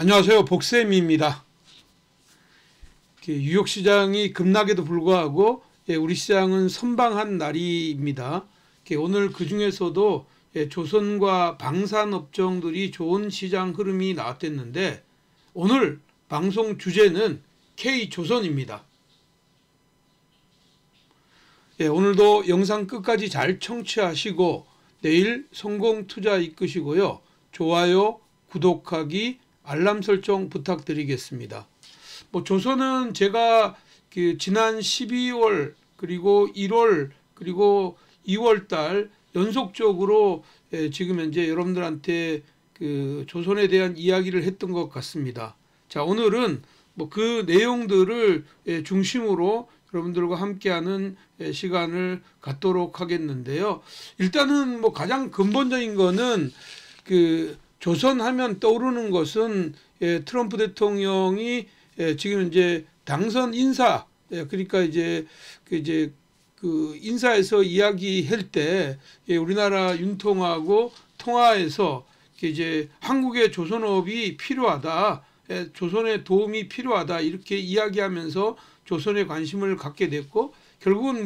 안녕하세요. 복쌤입니다. 뉴욕시장이 급락에도 불구하고 우리 시장은 선방한 날입니다. 오늘 그 중에서도 조선과 방산업종들이 좋은 시장 흐름이 나왔댔는데 오늘 방송 주제는 K조선입니다. 오늘도 영상 끝까지 잘 청취하시고 내일 성공 투자 이끄시고요. 좋아요, 구독하기, 알람 설정 부탁드리겠습니다. 조선은 제가 지난 12월 그리고 1월 그리고 2월 달 연속적으로 지금 현재 여러분들한테 조선에 대한 이야기를 했던 것 같습니다. 자, 오늘은 그 내용들을 중심으로 여러분들과 함께하는 시간을 갖도록 하겠는데요. 일단은 가장 근본적인 거는 조선하면 떠오르는 것은 트럼프 대통령이 지금 이제 당선 인사, 그러니까 이제 인사에서 이야기할 때 우리나라 윤통하고 통화에서 이제 한국의 조선업이 필요하다, 조선의 도움이 필요하다 이렇게 이야기하면서 조선에 관심을 갖게 됐고, 결국은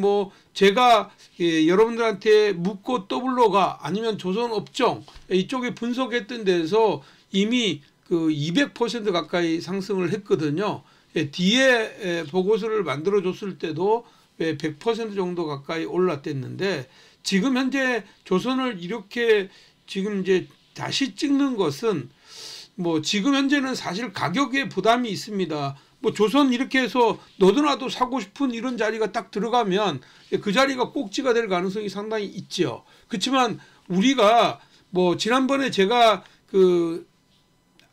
제가 여러분들한테 묻고 떠블로가 아니면 조선 업종 이쪽에 분석했던 데서 이미 200% 가까이 상승을 했거든요. 뒤에 보고서를 만들어 줬을 때도 100% 정도 가까이 올랐댔는데, 지금 현재 조선을 이렇게 지금 이제 다시 찍는 것은 지금 현재는 사실 가격에 부담이 있습니다. 조선 이렇게 해서 너도나도 사고 싶은 이런 자리가 딱 들어가면 그 자리가 꼭지가 될 가능성이 상당히 있죠. 그렇지만 우리가 지난번에 제가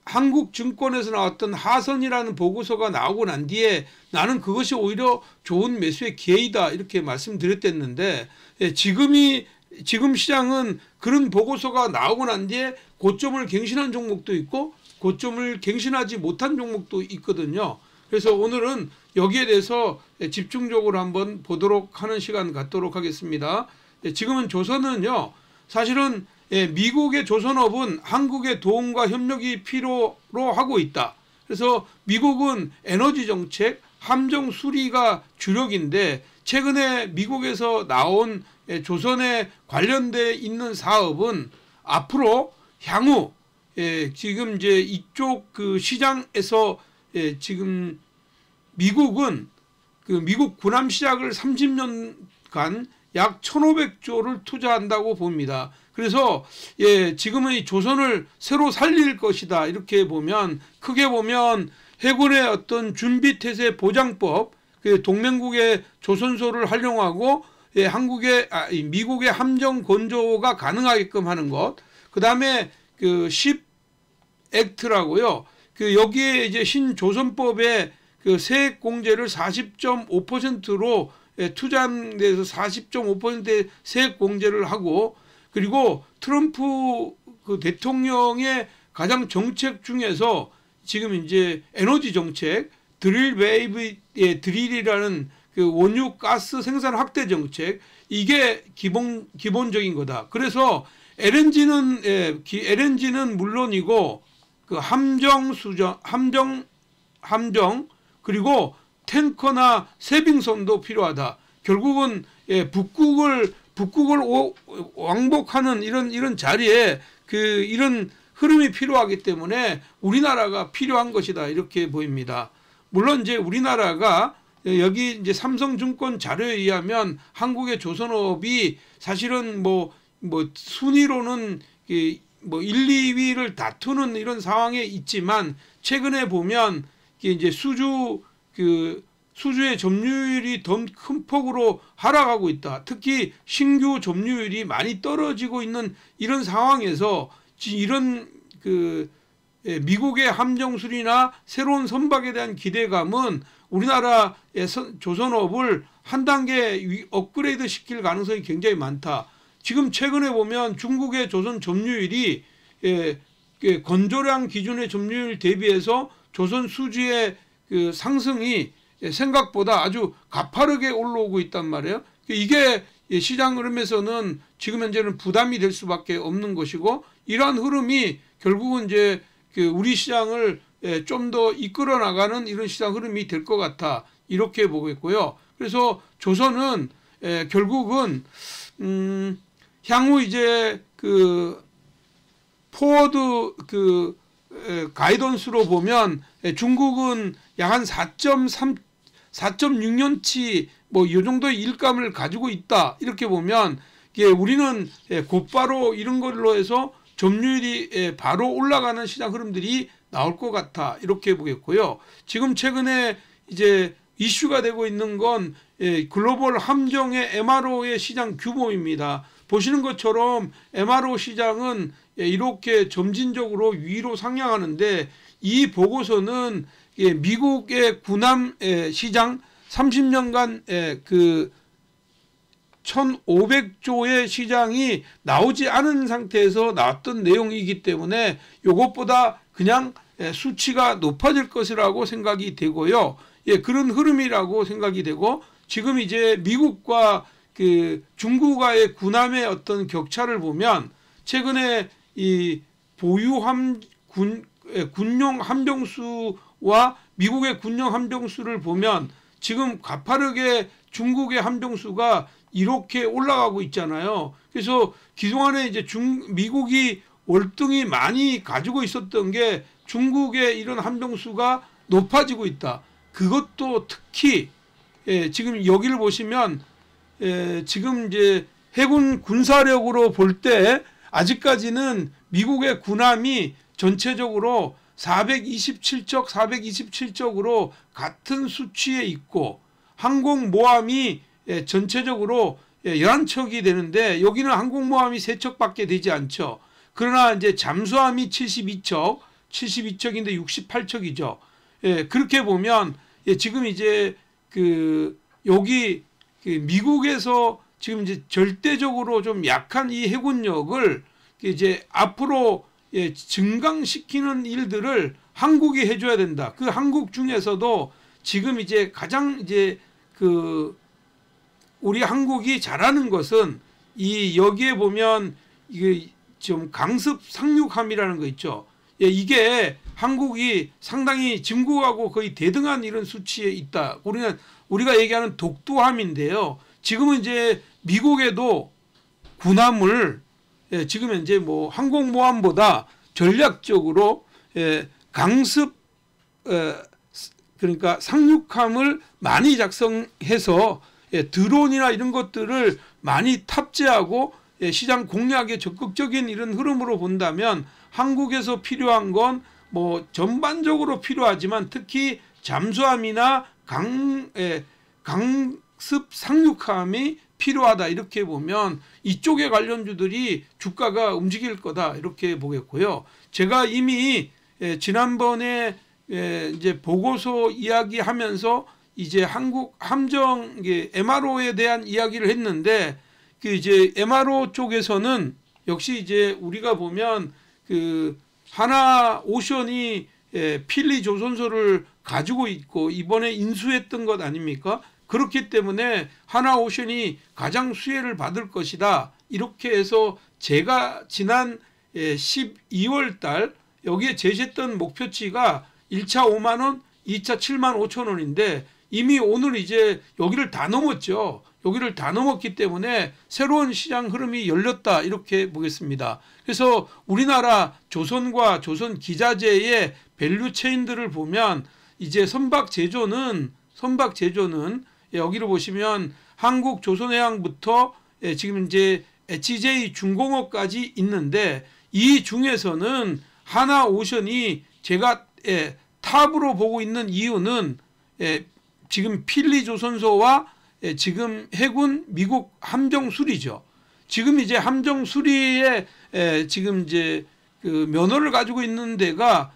한국증권에서 나왔던 하선이라는 보고서가 나오고 난 뒤에 나는 그것이 오히려 좋은 매수의 기회이다 이렇게 말씀드렸댔는데, 지금 시장은 그런 보고서가 나오고 난 뒤에 고점을 갱신한 종목도 있고 고점을 갱신하지 못한 종목도 있거든요. 그래서 오늘은 여기에 대해서 집중적으로 한번 보도록 하는 시간 갖도록 하겠습니다. 지금은 조선은요, 사실은 미국의 조선업은 한국의 도움과 협력이 필요로 하고 있다. 그래서 미국은 에너지 정책, 함정 수리가 주력인데, 최근에 미국에서 나온 조선에 관련돼 있는 사업은 앞으로 향후 지금 이제 이쪽 시장에서 지금 미국은 미국 군함 시작을 30년간 약 1,500조를 투자한다고 봅니다. 그래서 지금은 이 조선을 새로 살릴 것이다 이렇게 보면, 크게 보면 해군의 어떤 준비태세 보장법, 동맹국의 조선소를 활용하고 미국의 함정 건조가 가능하게끔 하는 것, 그 다음에 십 액트라고요. 여기에 이제 신조선법에 세액 공제를 40.5%로 투자한 데서 40.5%의 세액 공제를 하고, 그리고 트럼프 대통령의 가장 정책 중에서 지금 이제 에너지 정책, 드릴 웨이브의 드릴이라는 원유 가스 생산 확대 정책, 이게 기본적인 거다. 그래서 LNG는 물론이고 함정 그리고 탱커나 세빙선도 필요하다. 결국은 북극을 왕복하는 이런 자리에 이런 흐름이 필요하기 때문에 우리나라가 필요한 것이다 이렇게 보입니다. 물론 이제 우리나라가 여기 이제 삼성증권 자료에 의하면 한국의 조선업이 사실은 순위로는 1, 2위를 다투는 이런 상황에 있지만, 최근에 보면 이제 수주의 점유율이 더 큰 폭으로 하락하고 있다. 특히 신규 점유율이 많이 떨어지고 있는 이런 상황에서 이런 미국의 함정 수리나 새로운 선박에 대한 기대감은 우리나라의 조선업을 한 단계 업그레이드 시킬 가능성이 굉장히 많다. 지금 최근에 보면 중국의 조선 점유율이 건조량 기준의 점유율 대비해서 조선 수주의 상승이 생각보다 아주 가파르게 올라오고 있단 말이에요. 이게 시장 흐름에서는 지금 현재는 부담이 될 수밖에 없는 것이고, 이러한 흐름이 결국은 이제 우리 시장을 좀 더 이끌어 나가는 이런 시장 흐름이 될 것 같아 이렇게 보겠고요. 그래서 조선은 결국은 향후 이제 그 포워드 그 가이던스로 보면 중국은 약 한 4.6년치 뭐 이 정도의 일감을 가지고 있다 이렇게 보면 우리는 곧바로 이런 걸로 해서 점유율이 바로 올라가는 시장 흐름들이 나올 것 같아 이렇게 보겠고요. 지금 최근에 이제 이슈가 되고 있는 건 글로벌 함정의 MRO의 시장 규모입니다. 보시는 것처럼 MRO 시장은 이렇게 점진적으로 위로 상향하는데 이 보고서는 미국의 군함 시장 30년간 그 1,500조의 시장이 나오지 않은 상태에서 나왔던 내용이기 때문에 이것보다 그냥 수치가 높아질 것이라고 생각이 되고요. 그런 흐름이라고 생각이 되고 지금 이제 미국과 그 중국과의 군함의 어떤 격차를 보면 최근에 이 군용 함정수와 미국의 군용 함정수를 보면 지금 가파르게 중국의 함정수가 이렇게 올라가고 있잖아요. 그래서 그동안에 이제 미국이 월등히 많이 가지고 있었던 게 중국의 이런 함정수가 높아지고 있다. 그것도 특히 지금 여기를 보시면 지금 이제 해군 군사력으로 볼 때 아직까지는 미국의 군함이 전체적으로 427척으로 같은 수치에 있고 항공모함이 전체적으로 11척이 되는데 여기는 항공모함이 3척밖에 되지 않죠. 그러나 이제 잠수함이 72척인데 68척이죠. 그렇게 보면 지금 이제 그 여기 미국에서 지금 이제 절대적으로 좀 약한 이 해군력을 이제 앞으로 증강시키는 일들을 한국이 해줘야 된다. 그 한국 중에서도 지금 이제 가장 이제 그 우리 한국이 잘하는 것은 이 여기에 보면 이게 좀 강습 상륙함이라는 거 있죠. 이게 한국이 상당히 중국하고 거의 대등한 이런 수치에 있다. 우리가 얘기하는 독두함인데요. 지금은 이제 미국에도 군함을 지금 현재 뭐 항공모함보다 전략적으로 강습 그러니까 상륙함을 많이 작성해서 드론이나 이런 것들을 많이 탑재하고 시장 공략에 적극적인 이런 흐름으로 본다면 한국에서 필요한 건 뭐 전반적으로 필요하지만 특히 잠수함이나 강습 상륙함이 필요하다 이렇게 보면 이쪽의 관련주들이 주가가 움직일 거다 이렇게 보겠고요. 제가 이미 지난번에 이제 보고서 이야기하면서 이제 한국 함정 MRO에 대한 이야기를 했는데 그 이제 MRO 쪽에서는 역시 이제 우리가 보면 그 하나오션이 필리 조선소를 가지고 있고 이번에 인수했던 것 아닙니까? 그렇기 때문에 하나오션이 가장 수혜를 받을 것이다. 이렇게 해서 제가 지난 12월 달 여기에 제시했던 목표치가 1차 5만 원, 2차 7만 5천 원인데 이미 오늘 이제 여기를 다 넘었죠. 여기를 다 넘었기 때문에 새로운 시장 흐름이 열렸다 이렇게 보겠습니다. 그래서 우리나라 조선과 조선 기자재의 밸류 체인들을 보면 이제 선박 제조는 여기를 보시면 한국 조선해양부터 지금 이제 HJ 중공업까지 있는데 이 중에서는 하나오션이 제가 탑으로 보고 있는 이유는 지금 필리 조선소와 지금 해군 미국 함정 수리죠. 지금 이제 함정 수리에 지금 이제 그 면허를 가지고 있는 데가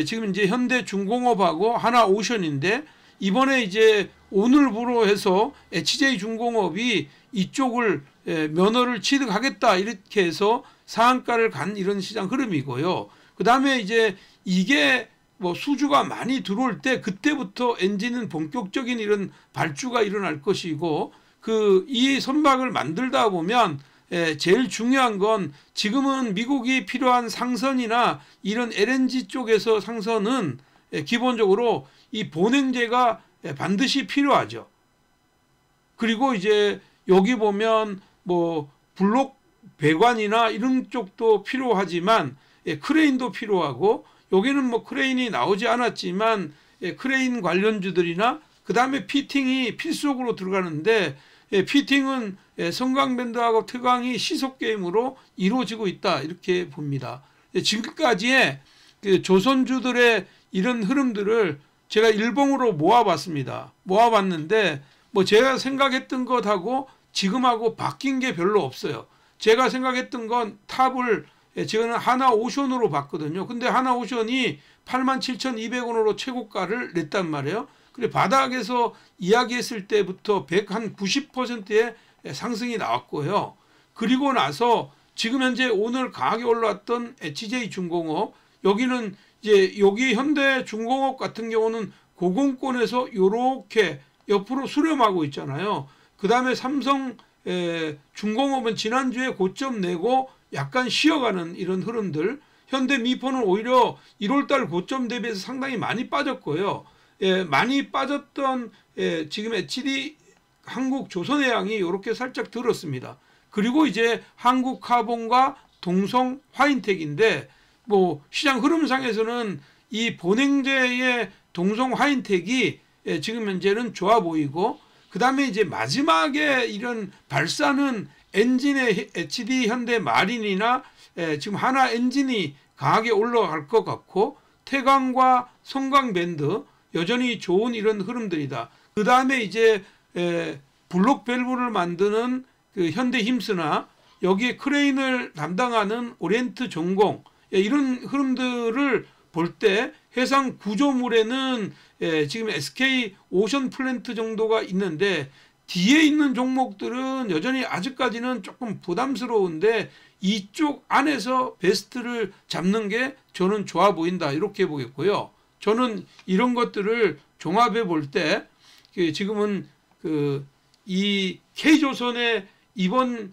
지금 이제 현대중공업하고 하나오션인데 이번에 이제 오늘부로 해서 HJ 중공업이 이쪽을 면허를 취득하겠다 이렇게 해서 상한가를 간 이런 시장 흐름이고요. 그 다음에 이제 이게 뭐 수주가 많이 들어올 때 그때부터 엔진은 본격적인 이런 발주가 일어날 것이고 그 이 선박을 만들다 보면 제일 중요한 건 지금은 미국이 필요한 상선이나 이런 LNG 쪽에서 상선은 기본적으로 이 본행제가 반드시 필요하죠. 그리고 이제 여기 보면 뭐 블록 배관이나 이런 쪽도 필요하지만 크레인도 필요하고, 여기는 뭐 크레인이 나오지 않았지만 크레인 관련주들이나 그 다음에 피팅이 필수적으로 들어가는데, 피팅은 성광밴드하고 특광이 시속 게임으로 이루어지고 있다 이렇게 봅니다. 지금까지의 그 조선주들의 이런 흐름들을 제가 일봉으로 모아봤습니다. 모아봤는데 뭐 제가 생각했던 것하고 지금하고 바뀐 게 별로 없어요. 제가 생각했던 건 탑을 지금 하나오션으로 봤거든요. 근데 하나오션이 87,200원으로 최고가를 냈단 말이에요. 그래 바닥에서 이야기했을 때부터 90%의 상승이 나왔고요. 그리고 나서 지금 현재 오늘 강하게 올라왔던 HJ중공업, 여기는 이제 여기 현대중공업 같은 경우는 고공권에서 이렇게 옆으로 수렴하고 있잖아요. 그 다음에 삼성 중공업은 지난주에 고점 내고 약간 쉬어가는 이런 흐름들, 현대미포는 오히려 1월달 고점 대비해서 상당히 많이 빠졌고요. 많이 빠졌던 지금 HD 한국조선해양이 이렇게 살짝 들었습니다. 그리고 이제 한국카본과 동성 화인텍인데, 뭐 시장 흐름상에서는 이 본행제의 동성 화인텍이 지금 현재는 좋아 보이고, 그 다음에 이제 마지막에 이런 발사는 엔진의 HD 현대 마린이나 지금 하나 엔진이 강하게 올라갈 것 같고, 태광과 성광밴드 여전히 좋은 이런 흐름들이다. 그 다음에 이제 블록 밸브를 만드는 그 현대힘스나 여기에 크레인을 담당하는 오리엔트 전공, 이런 흐름들을 볼 때 해상 구조물에는 지금 SK 오션 플랜트 정도가 있는데, 뒤에 있는 종목들은 여전히 아직까지는 조금 부담스러운데 이쪽 안에서 베스트를 잡는 게 저는 좋아 보인다 이렇게 보겠고요. 저는 이런 것들을 종합해 볼 때 지금은 이 K조선의 이번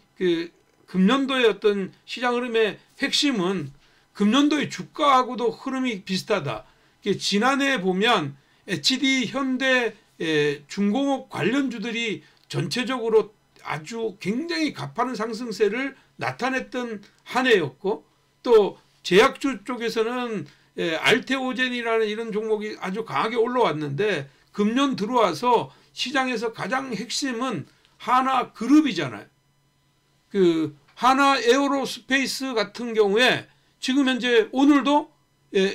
금년도의 어떤 시장 흐름의 핵심은 금년도의 주가하고도 흐름이 비슷하다. 지난해 보면 HD 현대 중공업 관련주들이 전체적으로 아주 굉장히 가파른 상승세를 나타냈던 한 해였고, 또 제약주 쪽에서는 알테오젠이라는 이런 종목이 아주 강하게 올라왔는데, 금년 들어와서 시장에서 가장 핵심은 하나그룹이잖아요. 그 하나 에어로스페이스 같은 경우에 지금 현재 오늘도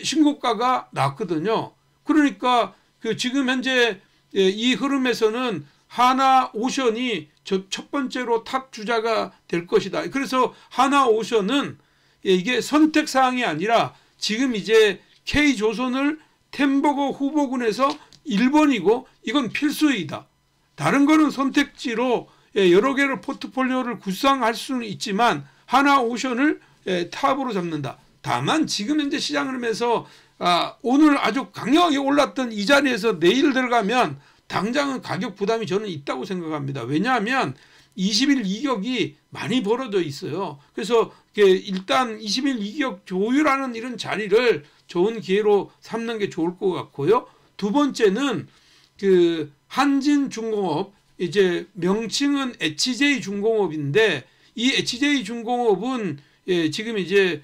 신고가가 났거든요. 그러니까 지금 현재 이 흐름에서는 하나오션이 첫 번째로 탑 주자가 될 것이다. 그래서 하나오션은 이게 선택사항이 아니라 지금 이제 K조선을 템버거 후보군에서 1번이고 이건 필수이다. 다른 거는 선택지로 여러 개를 포트폴리오를 구성할 수는 있지만 하나오션을 탑으로 잡는다. 다만 지금 현재 시장 흐름에서 오늘 아주 강력하게 올랐던 이 자리에서 내일 들어가면 당장은 가격 부담이 저는 있다고 생각합니다. 왜냐하면 20일 이격이 많이 벌어져 있어요. 그래서 일단 20일 이격 조율하는 이런 자리를 좋은 기회로 삼는 게 좋을 것 같고요. 두 번째는 한진중공업, 이제 명칭은 HJ중공업인데, 이 HJ중공업은 지금 이제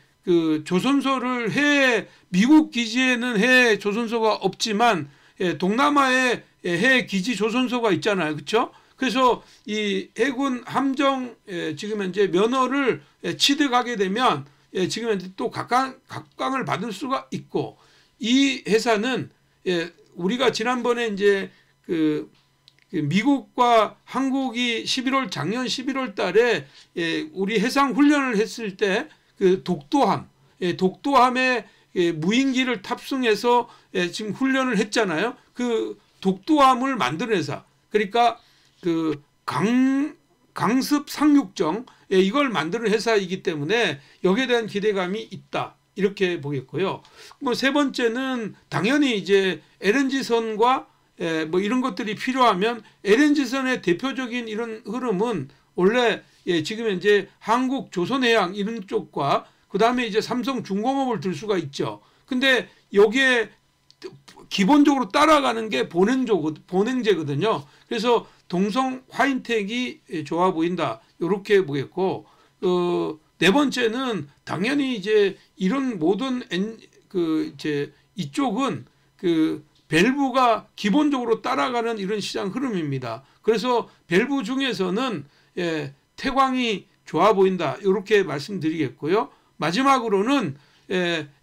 조선소를 해외 미국 기지에는 해외 조선소가 없지만 동남아에 해외 기지 조선소가 있잖아요. 그렇죠? 그래서 이 해군 함정 지금 현재 면허를 취득하게 되면 지금 현재 또 각광을 받을 수가 있고, 이 회사는 우리가 지난번에 이제 미국과 한국이 작년 11월 달에 우리 해상 훈련을 했을 때 독도함에 무인기를 탑승해서 지금 훈련을 했잖아요. 그 독도함을 만드는 회사, 그러니까 강습 상륙정, 이걸 만드는 회사이기 때문에 여기에 대한 기대감이 있다 이렇게 보겠고요. 뭐 세 번째는 당연히 이제 LNG선과 뭐 이런 것들이 필요하면 LNG선의 대표적인 이런 흐름은 원래 지금 현재 한국조선해양 이런 쪽과 그 다음에 이제 삼성중공업을 들 수가 있죠. 근데 여기에 기본적으로 따라가는 게 본행제거든요. 그래서 동성 화인택이 좋아 보인다. 이렇게 보겠고, 네 번째는 당연히 이제 이런 모든 이제 이쪽은 밸브가 기본적으로 따라가는 이런 시장 흐름입니다. 그래서 밸브 중에서는 태광이 좋아 보인다. 이렇게 말씀드리겠고요. 마지막으로는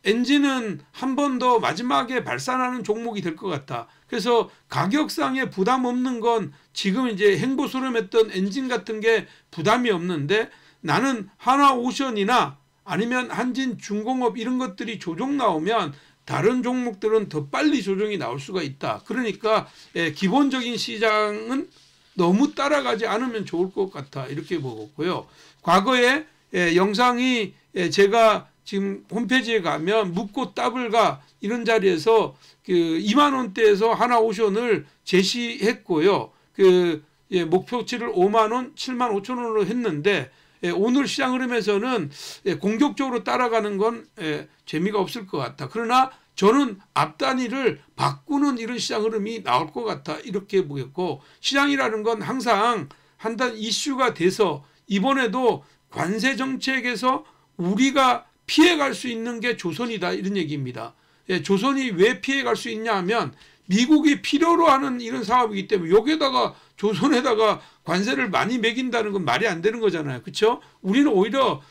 엔진은 한 번 더 마지막에 발산하는 종목이 될 것 같다. 그래서 가격상에 부담 없는 건 지금 이제 행보수렴했던 엔진 같은 게 부담이 없는데, 나는 하나오션이나 아니면 한진중공업 이런 것들이 조정 나오면 다른 종목들은 더 빨리 조정이 나올 수가 있다. 그러니까 기본적인 시장은 너무 따라가지 않으면 좋을 것 같아. 이렇게 보고요. 과거에 영상이 제가 지금 홈페이지에 가면 묻고 따블가 이런 자리에서 2만 원대에서 하나오션을 제시했고요. 목표치를 5만 원, 7만 5천 원으로 했는데, 오늘 시장 흐름에서는 공격적으로 따라가는 건 재미가 없을 것 같다. 그러나 저는 앞단위를 바꾸는 이런 시장 흐름이 나올 것 같다. 이렇게 보겠고, 시장이라는 건 항상 한 단 이슈가 돼서 이번에도 관세 정책에서 우리가 피해갈 수 있는 게 조선이다. 이런 얘기입니다. 조선이 왜 피해갈 수 있냐 하면 미국이 필요로 하는 이런 사업이기 때문에 여기에다가 조선에다가 관세를 많이 매긴다는 건 말이 안 되는 거잖아요. 그렇죠? 우리는 오히려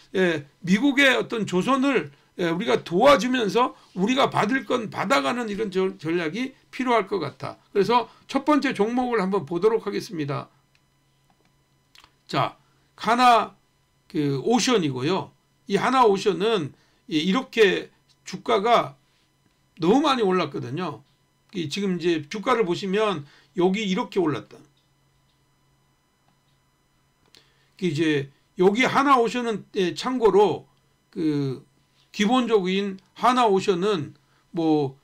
미국의 어떤 조선을 우리가 도와주면서 우리가 받을 건 받아가는 이런 전략이 필요할 것 같아. 그래서 첫 번째 종목을 한번 보도록 하겠습니다. 자, 하나 오션이고요. 이 하나오션은 이렇게 주가가 너무 많이 올랐거든요. 지금 이제 주가를 보시면 여기 이렇게 올랐다. 이제 여기 하나오션은 참고로 기본적인 하나오션은 뭐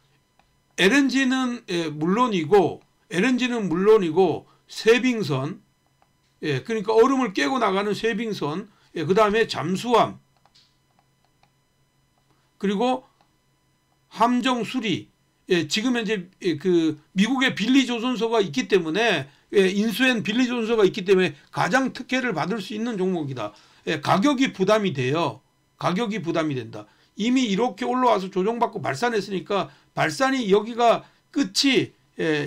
LNG는 물론이고 쇠빙선, 그러니까 얼음을 깨고 나가는 쇠빙선, 그 다음에 잠수함, 그리고 함정 수리. 지금 현재 미국의 빌리 조선소가 있기 때문에, 인수엔 빌리 조선소가 있기 때문에 가장 특혜를 받을 수 있는 종목이다. 가격이 부담이 돼요. 가격이 부담이 된다. 이미 이렇게 올라와서 조정받고 발산했으니까 발산이 여기가 끝이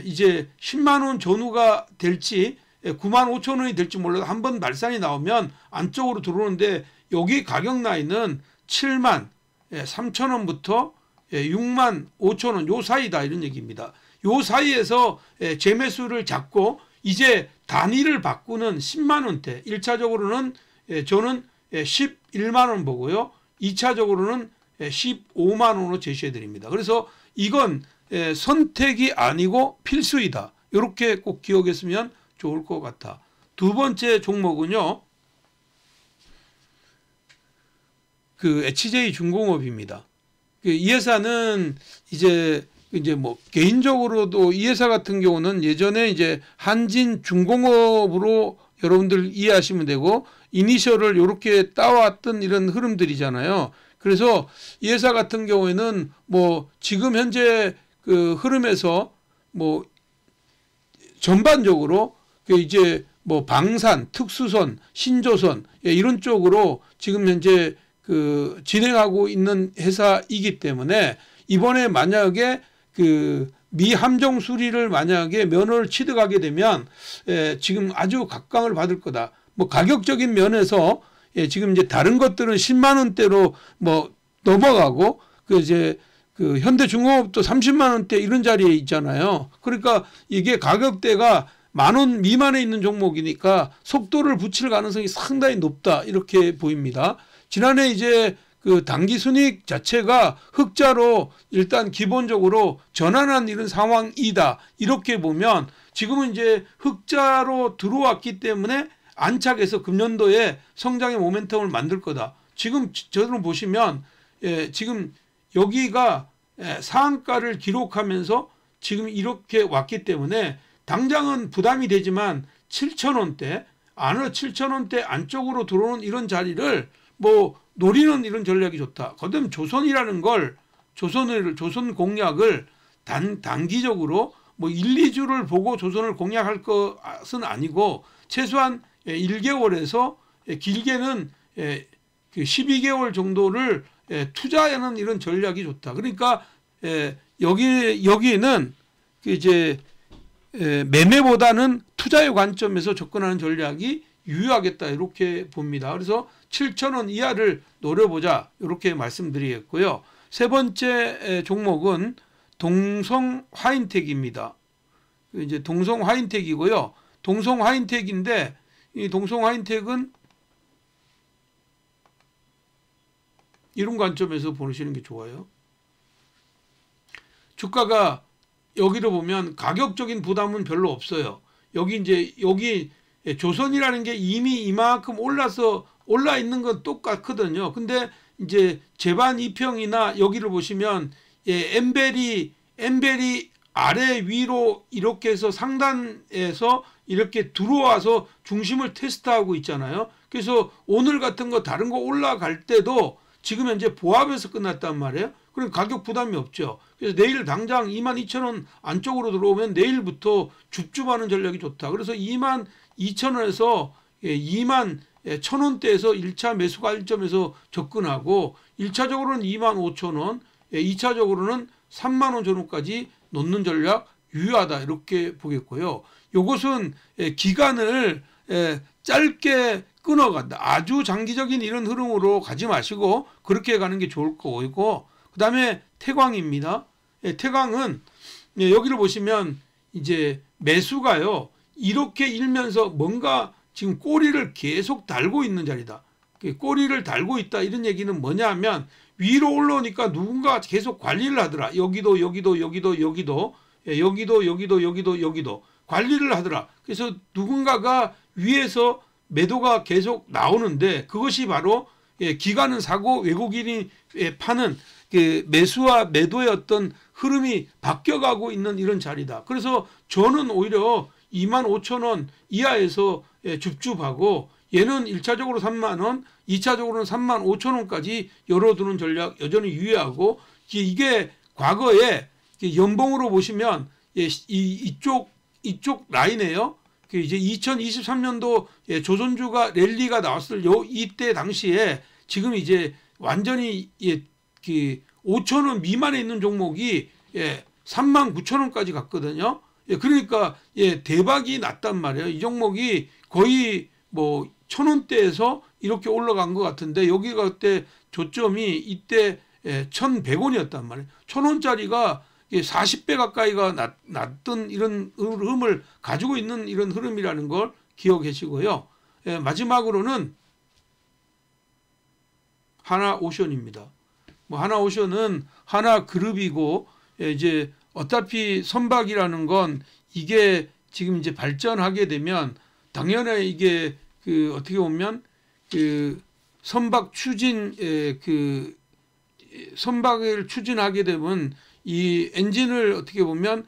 이제 10만 원 전후가 될지 9만 5천 원이 될지 몰라도 한번 발산이 나오면 안쪽으로 들어오는데, 여기 가격 라인은 7만 3천 원부터 6만 5천 원 요 사이다. 이런 얘기입니다. 요 사이에서 재매수를 잡고 이제 단위를 바꾸는 10만 원대, 1차적으로는 저는 11만 원 보고요. 2차적으로는 15만 원으로 제시해 드립니다. 그래서 이건 선택이 아니고 필수이다. 이렇게 꼭 기억했으면 좋을 것 같아. 두 번째 종목은요, HJ중공업입니다. 이 회사는 이제 뭐 개인적으로도 이 회사 같은 경우는 예전에 이제 한진중공업으로 여러분들 이해하시면 되고, 이니셜을 이렇게 따왔던 이런 흐름들이잖아요. 그래서 이 회사 같은 경우에는 뭐 지금 현재 흐름에서 뭐 전반적으로 이제 뭐 방산, 특수선, 신조선 이런 쪽으로 지금 현재 진행하고 있는 회사이기 때문에, 이번에 만약에 미 함정 수리를 만약에 면허를 취득하게 되면 지금 아주 각광을 받을 거다. 뭐 가격적인 면에서 지금 이제 다른 것들은 10만 원대로 뭐 넘어가고, 이제 현대중공업도 30만 원대 이런 자리에 있잖아요. 그러니까 이게 가격대가 10,000원 미만에 있는 종목이니까 속도를 붙일 가능성이 상당히 높다. 이렇게 보입니다. 지난해 이제 당기순이익 자체가 흑자로 일단 기본적으로 전환한 이런 상황이다. 이렇게 보면 지금은 이제 흑자로 들어왔기 때문에 안착해서 금년도에 성장의 모멘텀을 만들 거다. 지금 저를 보시면 지금 여기가 상한가를 기록하면서 지금 이렇게 왔기 때문에 당장은 부담이 되지만 7,000원대, 7,000원대 안쪽으로 들어오는 이런 자리를 뭐 노리는 이런 전략이 좋다. 그다음 조선이라는 걸 조선 공략을 단기적으로 뭐 1, 2주를 보고 조선을 공략할 것은 아니고 최소한 1개월에서 길게는 12개월 정도를 투자하는 이런 전략이 좋다. 그러니까 여기는 이제 매매보다는 투자의 관점에서 접근하는 전략이 유효하겠다 이렇게 봅니다. 그래서 7,000원 이하를 노려보자 이렇게 말씀드리겠고요. 세 번째 종목은 동성 화인텍입니다. 이제 동성 화인텍이고요. 동성 화인텍인데 이 동성 화인텍은 이런 관점에서 보시는 게 좋아요. 주가가 여기를 보면 가격적인 부담은 별로 없어요. 여기 조선이라는 게 이미 이만큼 올라 있는 건 똑같거든요. 근데 이제 제반 2평이나 여기를 보시면 엠벨이 아래 위로 이렇게 해서 상단에서 이렇게 들어와서 중심을 테스트하고 있잖아요. 그래서 오늘 같은 거 다른 거 올라갈 때도 지금 현재 보합에서 끝났단 말이에요. 그럼 가격 부담이 없죠. 그래서 내일 당장 22,000원 안쪽으로 들어오면 내일부터 줍줍하는 전략이 좋다. 그래서 22,000원에서 21,000원대에서 1차 매수 관점에서 접근하고 1차적으로는 25,000원, 2차적으로는 30,000원 전후까지 놓는 전략 유효하다 이렇게 보겠고요. 이것은 기간을 짧게 끊어간다. 아주 장기적인 이런 흐름으로 가지 마시고 그렇게 가는 게 좋을 거고, 그 다음에 태광입니다. 태광은 여기를 보시면 이제 매수가요 이렇게 일면서 뭔가 지금 꼬리를 계속 달고 있는 자리다. 꼬리를 달고 있다 이런 얘기는 뭐냐면 위로 올라오니까 누군가 계속 관리를 하더라. 여기도 관리를 하더라. 그래서 누군가가 위에서 매도가 계속 나오는데 그것이 바로 기관은 사고 외국인이 파는 매수와 매도의 어떤 흐름이 바뀌어가고 있는 이런 자리다. 그래서 저는 오히려 25,000원 이하에서 줍줍하고 얘는 1차적으로 30,000원, 2차적으로는 35,000원까지 열어두는 전략 여전히 유효하고, 이게 과거에 연봉으로 보시면 이쪽 라인에요. 이제 2023년도 조선주가 랠리가 나왔을 이때 당시에 지금 이제 완전히 5,000원 미만에 있는 종목이 39,000원까지 갔거든요. 그러니까 대박이 났단 말이에요. 이 종목이 거의 뭐 1,000원대에서 이렇게 올라간 것 같은데 여기가 그때 조점이 이때 1,100원이었단 말이에요. 1,000원짜리가 40배 가까이가 났던 이런 흐름을 가지고 있는 이런 흐름이라는 걸 기억하시고요. 마지막으로는 하나오션입니다. 뭐 하나오션은 하나그룹이고 이제 어차피 선박이라는 건 이게 지금 이제 발전하게 되면 당연히 이게 어떻게 보면 선박 추진 선박을 추진하게 되면 이 엔진을 어떻게 보면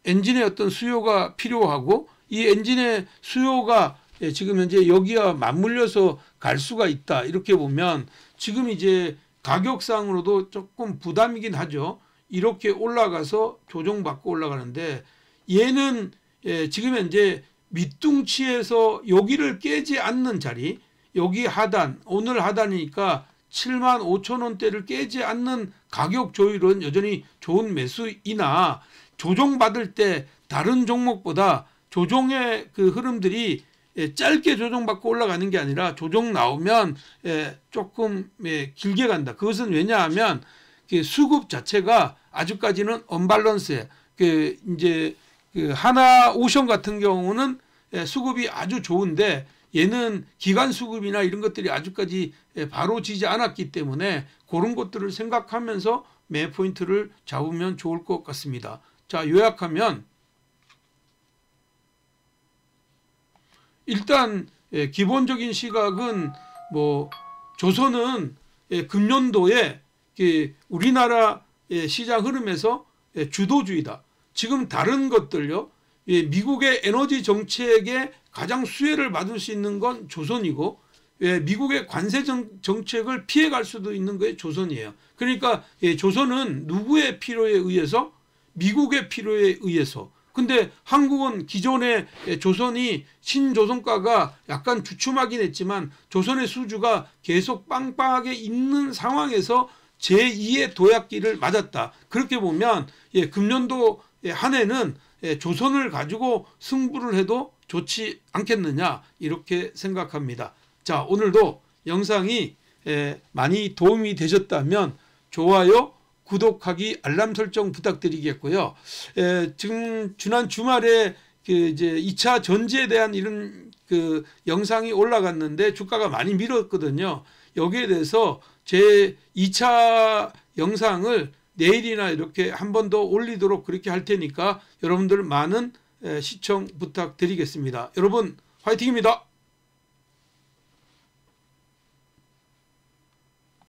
엔진의 어떤 수요가 필요하고 이 엔진의 수요가 지금 현재 여기와 맞물려서 갈 수가 있다. 이렇게 보면 지금 이제 가격상으로도 조금 부담이긴 하죠. 이렇게 올라가서 조정받고 올라가는데 얘는 지금 현재 밑둥치에서 여기를 깨지 않는 자리, 여기 하단, 오늘 하단이니까 75,000원대를 깨지 않는 가격 조율은 여전히 좋은 매수이나 조정받을 때 다른 종목보다 조정의 그 흐름들이 짧게 조정받고 올라가는 게 아니라 조정 나오면 조금 길게 간다. 그것은 왜냐하면 수급 자체가 아직까지는 언밸런스해. 이제 하나오션 같은 경우는 수급이 아주 좋은데 얘는 기관 수급이나 이런 것들이 아직까지 바로 지지 않았기 때문에 그런 것들을 생각하면서 매 포인트를 잡으면 좋을 것 같습니다. 자, 요약하면 일단 기본적인 시각은 뭐 조선은 금년도에 우리나라 시장 흐름에서 주도주의다. 지금 다른 것들요. 미국의 에너지 정책에 가장 수혜를 받을 수 있는 건 조선이고 미국의 관세 정책을 피해갈 수도 있는 거예요. 조선이에요. 그러니까 조선은 누구의 필요에 의해서? 미국의 필요에 의해서. 근데 한국은 기존의 조선이 신조선가가 약간 주춤하긴 했지만 조선의 수주가 계속 빵빵하게 있는 상황에서 제2의 도약기를 맞았다. 그렇게 보면 금년도 한 해는 조선을 가지고 승부를 해도 좋지 않겠느냐 이렇게 생각합니다. 자, 오늘도 영상이 많이 도움이 되셨다면 좋아요, 구독하기, 알람 설정 부탁드리겠고요. 지금 지난 주말에 이제 2차 전지에 대한 이런 영상이 올라갔는데 주가가 많이 밀었거든요. 여기에 대해서 제 2차 영상을 내일이나 이렇게 한 번 더 올리도록 그렇게 할 테니까 여러분들 많은 시청 부탁드리겠습니다. 여러분 화이팅입니다.